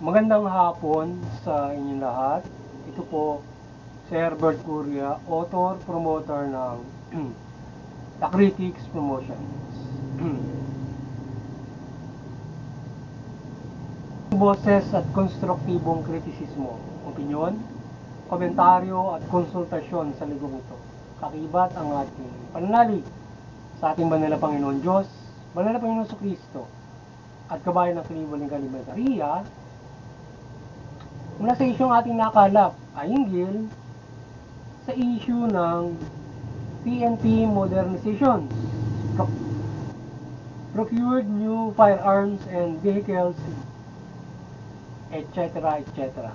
Magandang hapon sa inyong lahat. Ito po si Herbert Curia, author, promoter ng The Critics Promotions. Boses at konstruktibong kritisismo, opinyon, komentaryo at konsultasyon sa ligong ito. Kakibat ang ating pananalig sa ating banal na Panginoon Diyos, banal na Panginoon Kristo, at kabayan ng kalimuling Maria. Mula sa isyong ating nakalap ay hinggil sa issue ng PNP modernization, procured new firearms and vehicles, etc. etc.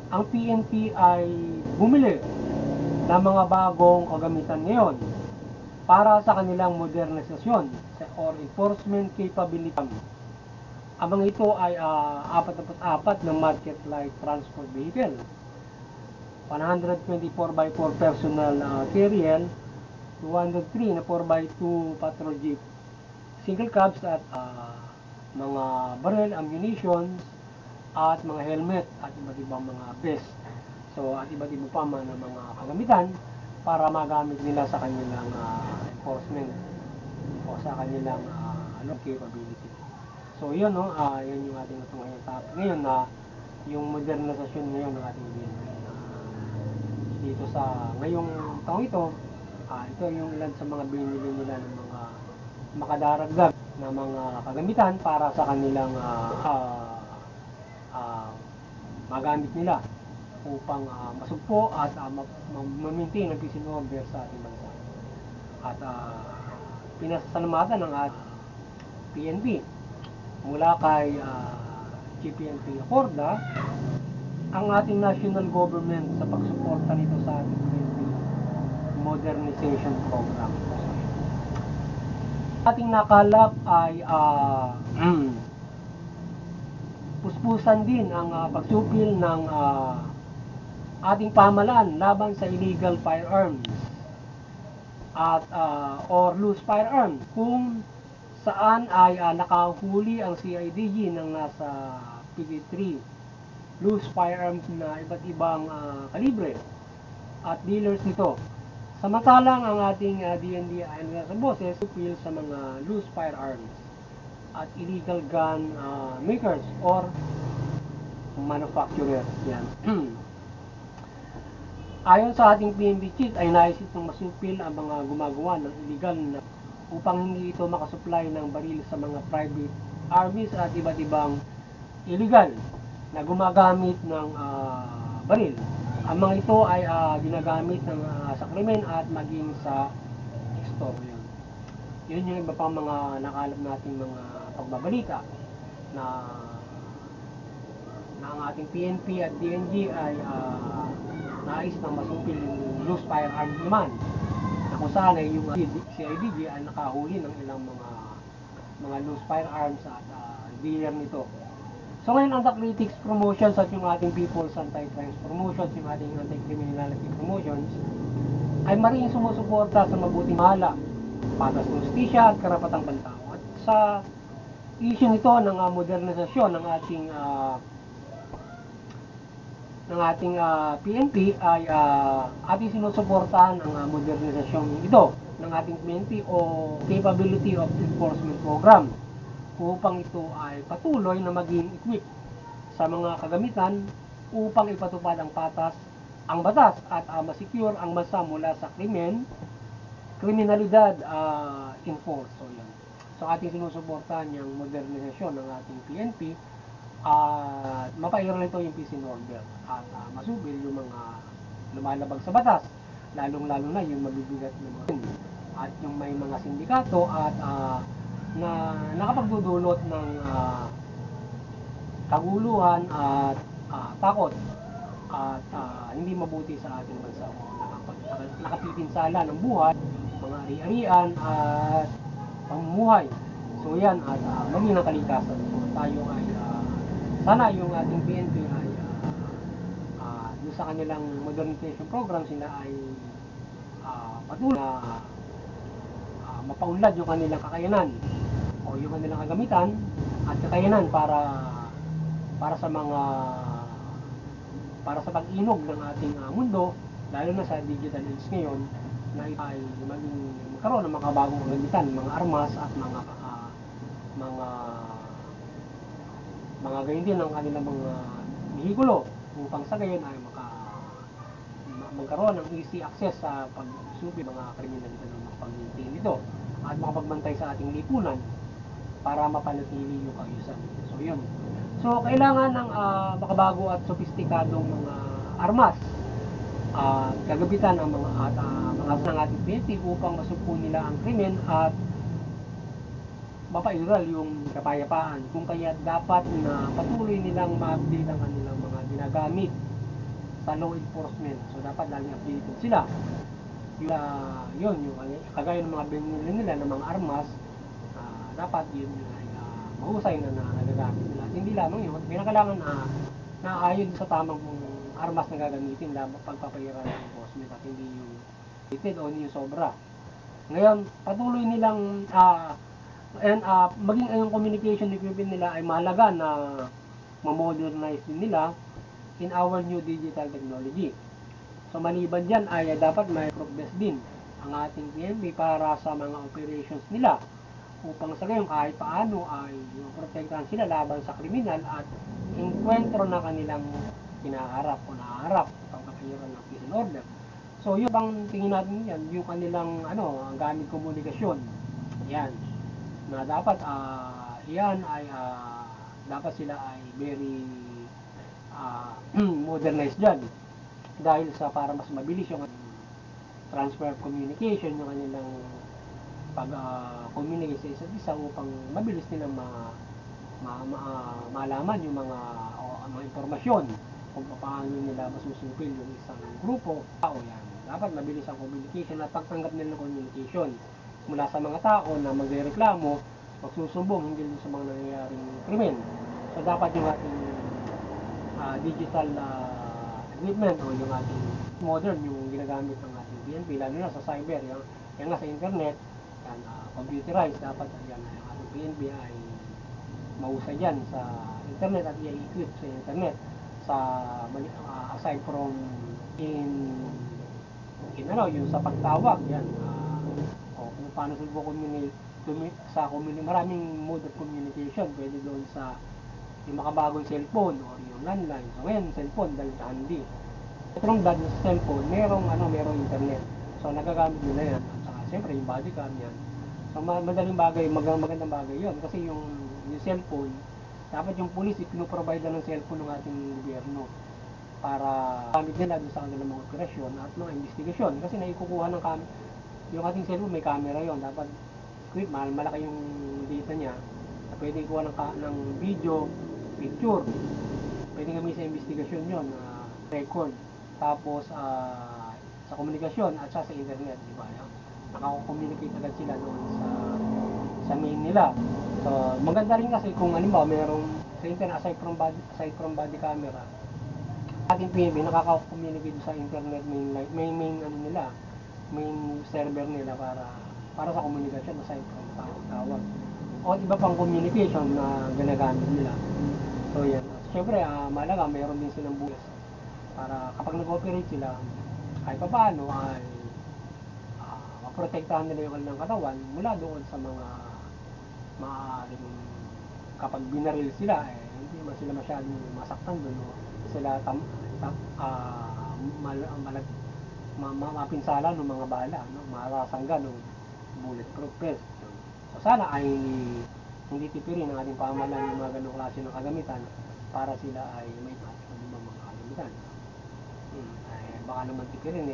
Ang PNP ay bumili ng mga bagong kagamitan ngayon para sa kanilang modernisasyon or enforcement capability. Ang mga ito ay 44 na market light transport vehicle, 124x4 personal carrier, 203 na 4x2 patrol jeep, single cabs at mga barrel, ammunitions, at mga helmet at iba't ibang mga vest. So at iba't ibang pa na mga kagamitan para magamit nila sa kanilang enforcement o sa kanilang capability. So yun, no, yan yung ating ngayon topic ngayon na yung modernisasyon ngayon ng ating BNP. Dito sa ngayong taong ito, ito yung ilan sa mga binili nila ng mga makadaragdag na mga kagamitan para sa kanilang magamit nila upang masugpo at ma-maintain ang peace and order sa ating bansa. At pinasasalamatan ng PNP mula kay GPNP Acorda ang ating national government sa pagsuporta nito sa ating PNP modernization program. Ating nakalap ay puspusan din ang pagsupil ng ating pamahalaan laban sa illegal firearms at or loose firearms, kung saan ay nakahuli ang CIDG ng nasa 53 loose firearms na iba't ibang kalibre at dealers nito. Samantalang ang ating DND ay nasa boses upil sa mga loose firearms at illegal gun makers or manufacturers. Yan. Ayon sa ating PNP chief ay naisip ng masupil ang mga gumagawa ng illegal na upang hindi ito makasupply ng baril sa mga private armies at iba't ibang illegal na gumagamit ng baril. Ang mga ito ay ginagamit ng sa krimen at maging sa extortion. Yun yung iba pang mga nakalap nating mga pagbabalita na ang ating PNP at DNG ay nais ng masupil yung loose firearms naman, na kung saan ay yung CIDG ay nakahuli ng ilang mga loose firearms at dealer nito. So ngayon ang The Critics Promotions at yung ating People's Anti-Crimes Promotions, yung ating Anti-Criminality Promotions, ay maring sumusuporta sa mabuting mahala, patas ng justisya at karapatang pantao. At sa issue nito ng modernisasyon ng ating PNP ay ating sinusuportahan ang modernisasyon ito ng ating PNP o Capability of Enforcement Program upang ito ay patuloy na maging equipped sa mga kagamitan upang ipatupad ang batas at masecure ang bansa mula sa kriminalidad enforce. So yan. So ating sinusuportahan yung modernisasyon ng ating PNP at mapairal nito yung peace and order at masubil yung mga lumalabag sa batas, lalong-lalo na yung mabibigat ng mga at yung may mga sindikato at na nakapagdudulot ng kaguluhan at takot at hindi mabuti sa ating bansa, nakapipinsala ng buhay, mga ari-arian at pamumuhay. So yan, at maging ng kalikasan. So tayo ay sana yung ating PNP ay doon sa kanilang modernization program sila ay patuloy na mapaunlad yung kanilang kakayanan o yung kanilang kagamitan at kakayanan para para sa mga para sa pag-inog ng ating mundo, lalo na sa digital age ngayon, na ito ay magkaroon ng mga bagong kagamitan, mga armas at mga ganyan din ang kanilang mga bihikulo upang sa gayon ay magkaroon ng easy access sa pagsubi mga kriminalidad ng pag-maintain nito at makapagbantay sa ating lipunan para mapanatili yung kaayusan. So yun. So kailangan ng makabago at sofistikadong mga armas at kagabitan ang mga ng ating PNP upang masugpo nila ang krimen at mapairal yung kapayapaan. Kung kaya dapat na patuloy nilang ma-update ang kanilang mga ginagamit sa law enforcement. So dapat laging updated sila. Yung kagaya ng mga binili nila ng mga armas, dapat yun ay mahusay na nagagamit nila. At hindi lamang yun, kailangan na ayon sa tamang armas na gagamitin lamang pagpapairal ng enforcement at hindi yung rated o yung sobra. Ngayon, patuloy nilang maging yung communication equipment nila ay mahalaga na ma-modernize din nila in our new digital technology. So maliban dyan ay dapat may progress din ang ating PNP para sa mga operations nila upang sa ngayon kahit paano ay protektahan sila laban sa kriminal at enkwentro na kanilang kinaharap o naharap pagpapahiran ng peace and order. So yung bang tingin natin yan, yung kanilang ang gamit komunikasyon. Yan. Na dapat yan ay dapat sila ay very modernized dyan dahil sa para mas mabilis yung transfer of communication, yung kanilang pag-communicate sa isa't isa upang mabilis nilang malaman yung mga impormasyon kung paano nila masusupil yung isang grupo tao. Yan. Dapat mabilis ang communication at pagtanggap nila ng communication mula sa mga tao na magrereklamo, magsusumbong hindi sa mga nangyayaring krimen. So dapat yung ating digital equipment o yung ating modern yung ginagamit ng ating PNP, lalo na sa cyber, yan nga sa internet, yan, computerized, dapat yan, ang ating PNP ay mahusay dyan sa internet at i-equip sa internet sa aside from yung sa pagtawag yan, kung paano sa maraming mode of communication, pwede doon sa yung makabagong cellphone o yung landline. So ngayon, cellphone dahil handy. Pero dahil sa cellphone, merong internet. So nagagamit nila yan. At saka siyempre yung body cam yan. So madaling bagay, magandang bagay yun. Kasi yung cellphone, dapat yung police pinuprovide na ng cellphone ng ating gobyerno para gamit nila doon sa kanilang mga operasyon at mga investigasyon. Kasi naikukuha ng yung ating cellphone may camera yon, dapat equip, malaki yung data niya na pwede kuha ng video, picture, pwede kami sa investigasyon yon, record, tapos sa komunikasyon at sa internet, di ba? Nakako-communicate agad sila doon sa main nila. So maganda rin kasi kung halimbawa merong sa internet aside from body camera, ating PNP nakaka-communicate sa internet main server nila para sa komunikasyon aside from tawag o iba pang communication na ginagamit nila. So yan. Siyempre, mahalaga mayroon din silang bukas para kapag nag-operate sila kahit pa paano ay maprotektahan nila yung kanilang katawan mula doon sa mga maaaring kapag binaril sila hindi naman sila masyadong masaktan doon o sila mapinsala ng mga bala, marasanggan ng bulletproof vest. So sana ay hindi tipirin ang ating pamahalaan ng mga ganong klase ng kagamitan para sila ay may mga kagamitan. Baka naman tipirin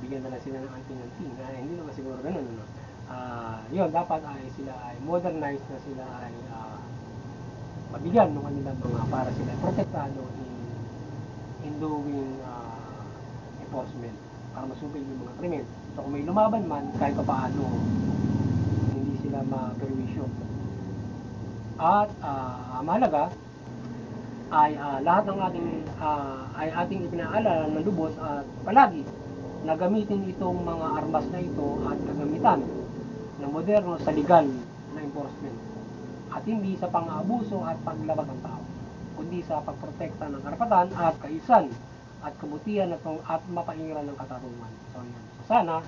bigyan na lang sila ng anting-anting. Hindi naman siguro ganun. Yun, dapat ay sila ay modernized na sila ay mabigyan ng kanilang mga para sila protektado in doing enforcement para masupil yung mga krimen. So kung may lumaban man, kahit pa paano hindi sila maperwisyo. At mahalaga ay lahat ng ating ipinaalala ng lubos at palagi na gamitin itong mga armas na ito at kagamitan ng moderno sa legal na enforcement. at hindi sa pang-aabuso at paglabag ng tao, kundi sa pagprotekta ng karapatan at kaayusan at kabutihan at mapairan ng katarungan. So yun. So sana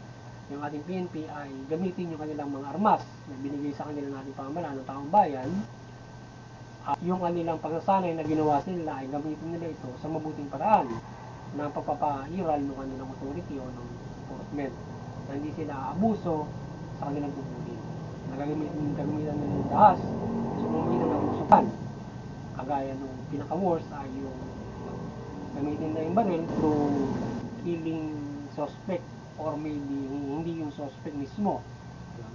yung ating PNP ay gamitin yung kanilang mga armas na binigay sa kanila ng ating pamahalaan ng taong bayan, at yung kanilang pagsasanay na ginawa nila ay gamitin nila ito sa mabuting paraan ng pagpapairal ng kanilang authority o ng enforcement, na hindi sila abuso sa kanilang tungkulin. Gagamitan nila ng dahas sa pamamagitan ng usukan. Kagaya nung pinaka-worst ay yung gamitin na yung baril through killing suspect or maybe hindi yung suspect mismo.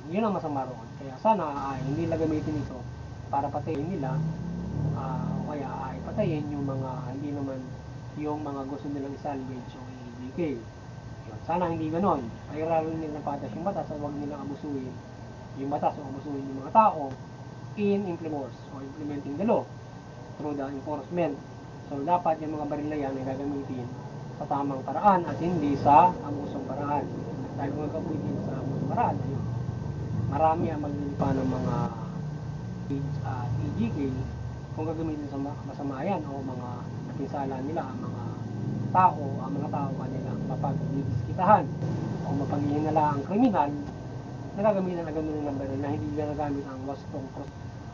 Yun ang masama roon. Kaya sana ay hindi nila gamitin ito para patayin nila, o kaya ay patayin yung mga hindi naman yung mga gusto nilang salvage o i-DK. Sana hindi ganon. Pairalin nila ng patas yung batas at huwag nilang abusuin yung batas o abusuin yung mga tao in implementing the law through the enforcement. So dapat yung mga baril na yan ay gagamitin sa tamang paraan at hindi sa abusong paraan. Dahil kung gagamitin sa abusong paraan, ayun, marami ang maglilipa ng mga EGK kung gagamitin sa masama yan o mga napinsala nila ang mga tao kanilang mapagdidiskitahan o mapaghihinala ang kriminal, nagagamitan na ganoon ng baril na hindi ginagamit ang wastong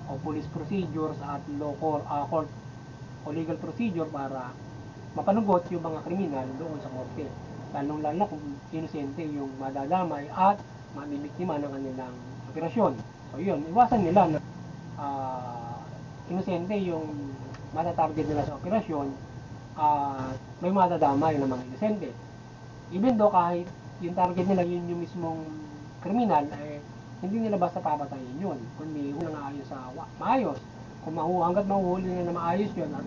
o police procedures at court o legal procedure para mapanugot yung mga kriminal doon sa korte. Lalong-lalo na kung inosente yung madadamay at mamimiktima ng kanilang operasyon. So yun, iwasan nila na inosente yung matatarget nila sa operasyon at may madadamay ng mga inosente. Even though kahit yung target nila yun yung mismong kriminal, hindi nila basta papatayin yun, kundi unang ayos sa maayos. Kung hanggat mahuhuli nila na maayos yun at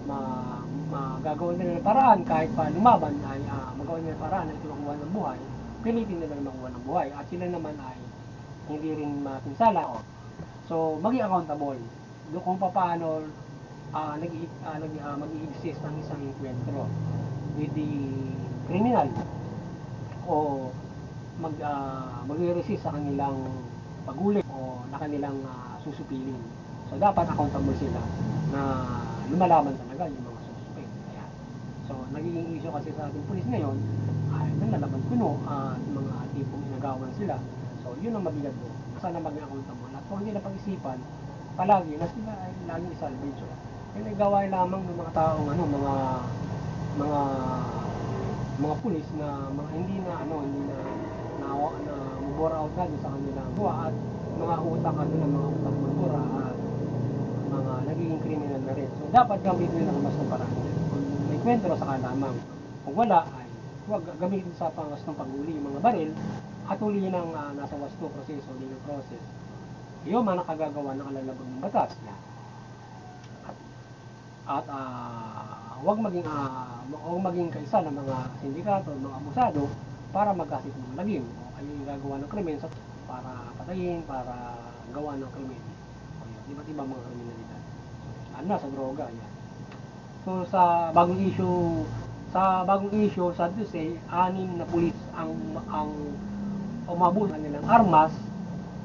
magagawa nila ng paraan kahit pa lumaban ay magawa nila ng paraan na ito makuha ng buhay, pilitin nila na makuha ng buhay at sila naman ay hindi rin mapinsala. So maging accountable kung paano mag-i-exist ang isang enkwentro with the criminal o mag-resist sa kanilang paghuli o na kanilang susupiling. So dapat accountable sila na lumalaban talaga yung mga suspect. Ayan. So nagiging issue kasi sa ating pulis ngayon ay nalalaban kuno at mga tipong inagawan sila. So yun ang mabigat po. Sana maging accountable at huwag nila pag-isipan palagi na sila ay laging salvage. Yung nagawa lamang ng mga taong mga pulis na hindi na bore out na sa kanilang gawa at mga utang mga utang bulbura at mga nagiging criminal na rin. So dapat gamitin nila ng mas ng paraan. Kung may kwentro saka lamang. Kung wala ay huwag gamitin sa pangwastong paghuli yung mga baril at huli ng nasa wasto proseso, legal process. Yung mga nakagagawa ng alalabag ng batas. At huwag maging kaisa ng mga sindikato, mga abusado para magkasit ng lagim o kayo yung gagawa ng krimen para patayin, para gawa ng krimen. O yun, iba't ibang mga kriminalidad. Ano na, sa droga, yan. So sa bagong issue, sad to say, 6 na pulis ang umabot ng nilang armas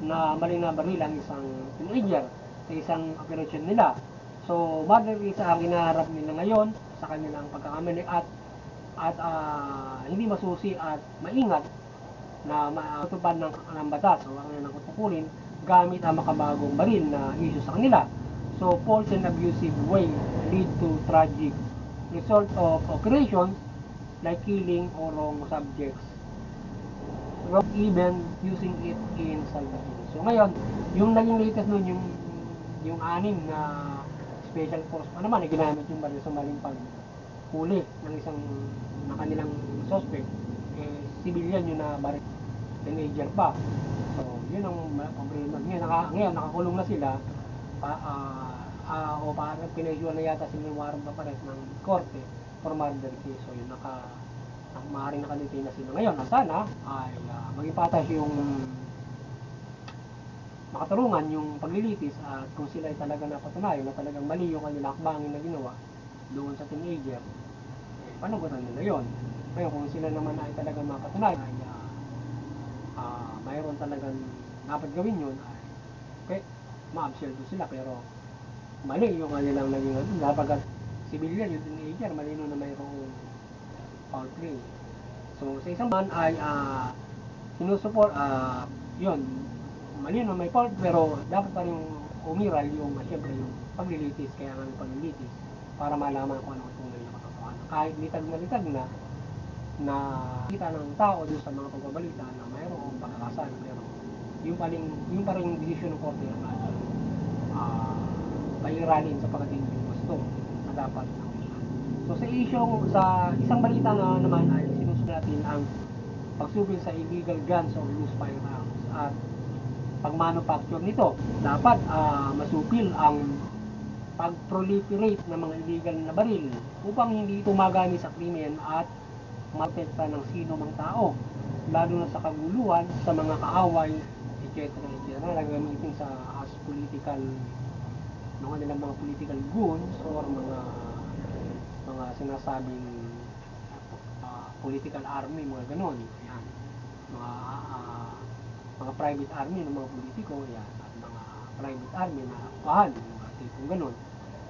na maling na baril ang isang teenager sa isang operasyon nila. So, madali sa ang hinaharap nila ngayon sa kanilang pagkakamali at hindi masusi at maingat na matupad ng batas o ang kanilang kutukulin gamit ang makabagong baril na issue sa kanila. So, false and abusive way lead to tragic result of operations like killing or wrong subjects, or even using it in self-defense. So, ngayon, yung naging latest nun, yung 6 na special force pa naman, ginamit yung baril sa maling paghuli ng isang na kanilang suspect, civilian yun na baril, teenager pa. So, yun ang problema. Ngayon, nakakulong na sila, o parang pinaisyon na yata sila yung warrant pa pares ng korte for murder case. So, yun, maaaring nakadetain na sila. Ngayon, sana ay maging patas yung makatarungan yung paglilitis at kung sila ay talaga napatunayan na talagang mali yung kanilang akbangin na ginawa doon sa teenager, panugutan nila yon. Ngayon kung sila naman ay talagang mapatunayan ay mayroon talagang dapat gawin yun, ay ma-absueldo sila, pero mali yung kanilang naging ano, napagkat civilian, yung teenager, malino na mayroong foul play. So, sa isang man ay sinusuport, yun, malino may fault, pero dapat pa rin umiral yung, siyempre, yung paglilitis, kaya nga yung paglilitis, para malaman kung ano ang tunay na katotohanan. Kahit litag na kita ng tao doon sa mga pagbabalita na mayroong pagkakasala, pero yung pa rin yung desisyon ng korte na pairalin sapagkat hindi yung gusto na dapat nakuha. So sa isang balita na naman ay sinusunod natin ang pagsupil sa illegal guns or loose firearms at pag-manufacture nito. Dapat masupil ang pag-proliferate ng mga illegal na baril upang hindi ito magamit sa krimen at maapekta ng sino mang tao, lalo na sa kaguluhan, sa mga kaaway, etc. na gagamitin sa as political nilang mga political goons or mga sinasabing political army, mga ganon. Yan. Mga private army ng mga politiko, yan, at mga private army na kuhan, mga tipong ganon.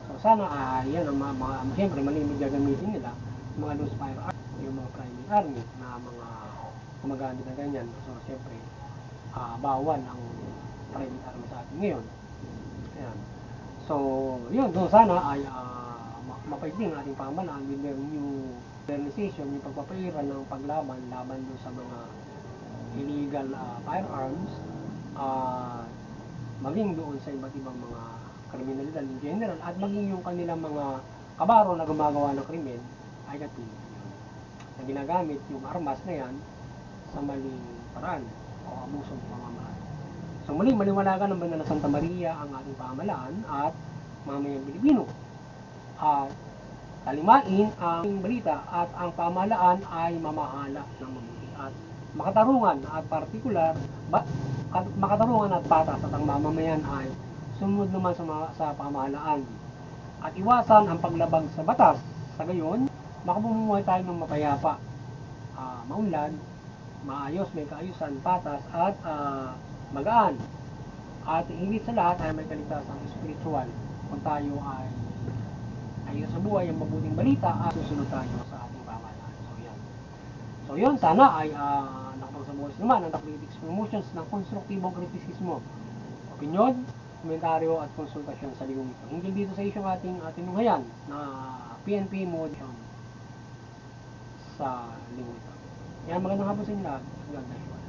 So sana yan ang siyempre malimit gagamitin nila mga loose firearms, yung mga private army na mga gumagamit na ganyan. So siyempre bawal ang private army sa atin ngayon. Ayan. So yun, so sana ay mapaigting ang ating pamahalaan with their new modernization, yung pagpapairan ng paglaban doon sa mga illegal firearms, maging doon sa iba't ibang mga kriminalidad in general, at maging yung kanilang mga kabaro na gumagawa ng krimen ay natin na ginagamit yung armas na yan sa maling paraan o abusong pamamaraan. So muli, maliwanagan ng Banal na Santa Maria ang ating pamahalaan at mamayang Pilipino. At talimain ang balita at ang pamahalaan ay mamahala ng mabuti at makatarungan at partikular, makatarungan at patas, at ang mamamayan ay sumunod naman sa pamahalaan at iwasan ang paglabag sa batas. Sa gayon, makabumuhay tayo ng mapayapa, maunlad, maayos, may kaayusan, patas, at magaan. At higit sa lahat ay may kaligtasang spiritual kung tayo ay ayos sa buhay, ang mabuting balita at susunod tayo sa ating pamahalaan. So yun, sana ay nakapagsabuhos naman ang Tactics Promotions ng konstruktibong kritisismo, opinyon, komentaryo at konsultasyon sa ligong ito. Hinggil dito sa isyong ating tinunghayan na PNP motion sa linggo ito. Yan, magandang hapon sa inyo lahat. God bless you.